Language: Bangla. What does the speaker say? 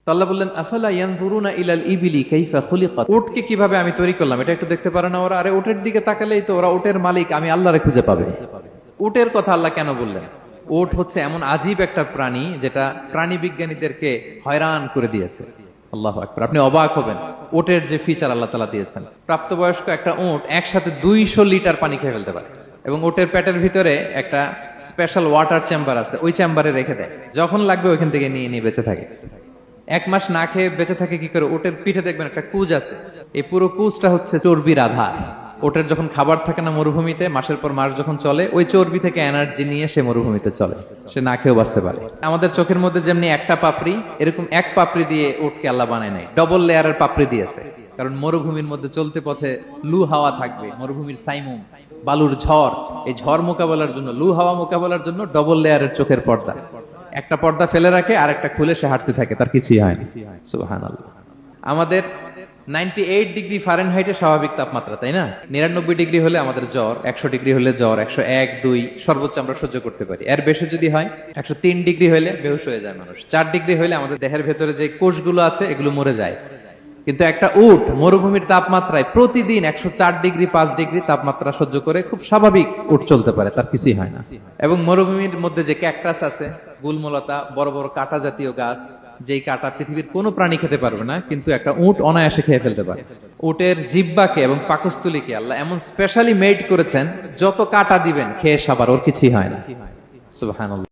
তো আল্লাহ বললেন, আফালা ইয়ানজুরুনা ইলাল ইবিলি কাইফা খুলিকাত। উটকে কিভাবে আমি তৈরি করলাম এটা একটু দেখতে পারে না ওরা? আরে উটের দিকে তাকালেই তো ওরা উটের মালিক আমি আল্লাহরে খুঁজে পাবে। উটের কথা আল্লাহ কেন বললেন? উট হচ্ছে এমন আজীব একটা প্রাণী যেটা প্রাণী বিজ্ঞানীদেরকে হয়রান করে দিয়েছে। আল্লাহু আকবার, আপনি অবাক হবেন উটের যে ফিচার আল্লাহ তাআলা দিয়েছেন। প্রাপ্তবয়স্ক একটা উট একসাথে 200 লিটার পানি খেয়ে ফেলতে পারে, এবং ওটের পেটের ভিতরে একটা স্পেশাল ওয়াটার চেম্বার আছে, ওই চেম্বারে রেখে দেয়, যখন লাগবে ওইখান থেকে নিয়ে নিয়ে বেঁচে থাকে। 1 মাস না খেয়ে বেঁচে থাকে কি করে? ওটের পিঠে দেখবেন একটা কুজ আছে, এই পুরো কুজটা হচ্ছে চর্বির আধার। ওটের যখন খাবার থাকে না মরুভূমিতে, মাসের পর মাস যখন চলে, ওই চর্বি থেকে এনার্জি নিয়ে সে মরুভূমিতে চলে, সে না খেয়েও বাঁচতে পারে। আমাদের চোখের মধ্যে যেমনি একটা পাপড়ি, এরকম এক পাপড়ি দিয়ে উটকে আল্লাহ বানায় নাই, ডবল লেয়ারের পাপড়ি দিয়েছে। কারণ মরুভূমির মধ্যে চলতে পথে লু হাওয়া থাকবে, মরুভূমির সাইমুম, বালুর ঝড়, এই ঝড় মোকাবেলার জন্য, লু হাওয়া মোকাবেলার জন্য ডবল লেয়ারের চোখের পর্দা। একটা পর্দা ফেলে রাখে আর একটা খুলে সে হাঁটতে থাকে, তার কিছুই হয় না। সুবহানাল্লাহ। আমাদের 98 ডিগ্রি ফারেনহাইটের স্বাভাবিক তাপমাত্রা, তাই না? 99 ডিগ্রি হলে আমাদের জ্বর, 100 ডিগ্রি হলে জ্বর, 101, 2 সর্বোচ্চ আমরা সহ্য করতে পারি। এর বেশি যদি হয়, 103 ডিগ্রি হলে বেহুশ হয়ে যায় মানুষ। 4 ডিগ্রি হলে আমাদের দেহের ভেতরে যে কোষগুলো আছে এগুলো মরে যায়। কিন্তু একটা উট মরুভূমির তাপমাত্রায় প্রতিদিন 104 ডিগ্রি 5 ডিগ্রি তাপমাত্রা সহ্য করে খুব স্বাভাবিক উট চলতে পারে, তার কিছুই হয় না। এবং মরুভূমির মধ্যে যে ক্যাকটাস আছে, গুলমলতা, বড় বড় কাঁটা জাতীয় গাছ, যেই কাঁটা পৃথিবীর কোনো প্রাণী খেতে পারবে না, কিন্তু একটা উট অনায়াসে খেয়ে ফেলতে পারে। উটের জিহ্বাকে এবং পাকস্থলীকে আল্লাহ এমন স্পেশালি মেড করেছেন, যত কাঁটা দিবেন খেয়ে সাবার, ওর কিছুই হয় না। সুবহানাল্লাহ।